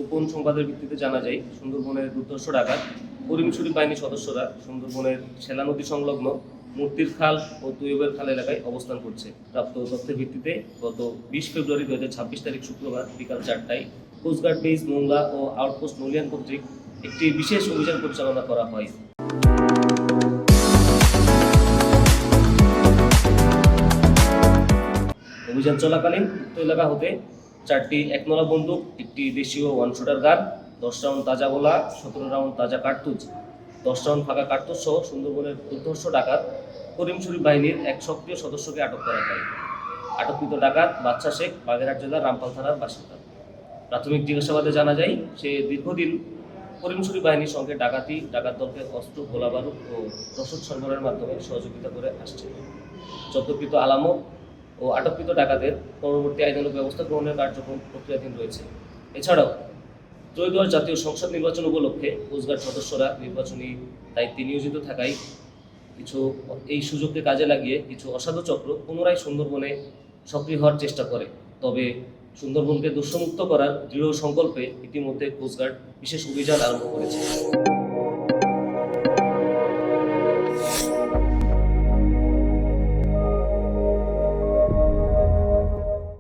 গোপন সংবাদের ভিত্তিতে জানা যায় সুন্দরবনের দুর্ধর্ষ ডাকাত করিমছড়ি বাহিনীর সদস্যরা সুন্দরবনের শেলা নদী সংলগ্ন মূর্তির খাল ও তুয়বের খাল এলাকায় অবস্থান করছে। প্রাপ্ত তথ্যের ভিত্তিতে গত 20 ফেব্রুয়ারি 2026 তারিখ শুক্রবার বিকাল 4টায় কোস্টগার্ড বেস মোংলা ও আউটপোস্ট নলিয়ান কর্তৃক একটি বিশেষ অভিযান পরিচালনা করা হয়। অভিযান চলাকালীন উক্ত এলাকা হতে 4টি একনলা বন্দুক, একটি দেশীয় ওয়ান শুটার গান, 10 রাউন্ড তাজা গোলা, 17 রাউন্ড তাজা কার্তুজ, 10 রাউন্ড ফাঁকা কার্তুজ সহ সুন্দরবনের দুর্ধর্ষ ডাকাত করিমছড়ি বাহিনীর এক সক্রিয় সদস্যকে আটক করা হয়। আটককৃত ডাকাত বাদশা শেখ বাগেরহাট জেলার রামপাল থানার বাসিন্দা। প্রাথমিক জিজ্ঞাসাবাদে জানা যায় সে দীর্ঘদিন করিমছড়ি বাহিনীর সঙ্গে ডাকাত দলকে অস্ত্র, গোলাবারুদ ও রসদ সরবরাহের মাধ্যমে সহযোগিতা করে আসছে। জব্দকৃত আলামত ও আটককৃত ডাকাতের পরবর্তী আইনানুগ ব্যবস্থা গ্রহণের কার্যক্রম প্রক্রিয়াধীন রয়েছে। এছাড়াও ত্রয়োদশ জাতীয় সংসদ নির্বাচন উপলক্ষে কোস্টগার্ড সদস্যরা নির্বাচনী দায়িত্বে নিয়োজিত থাকায় এই সুযোগকে কাজে লাগিয়ে কিছু অসাধু চক্র পুনরায় সুন্দরবনে সক্রিয় হওয়ার চেষ্টা করে। তবে সুন্দরবনকে দূষণমুক্ত করার দৃঢ় সংকল্পে ইতিমধ্যে কোস্টগার্ড বিশেষ অভিযান আরম্ভ করেছে।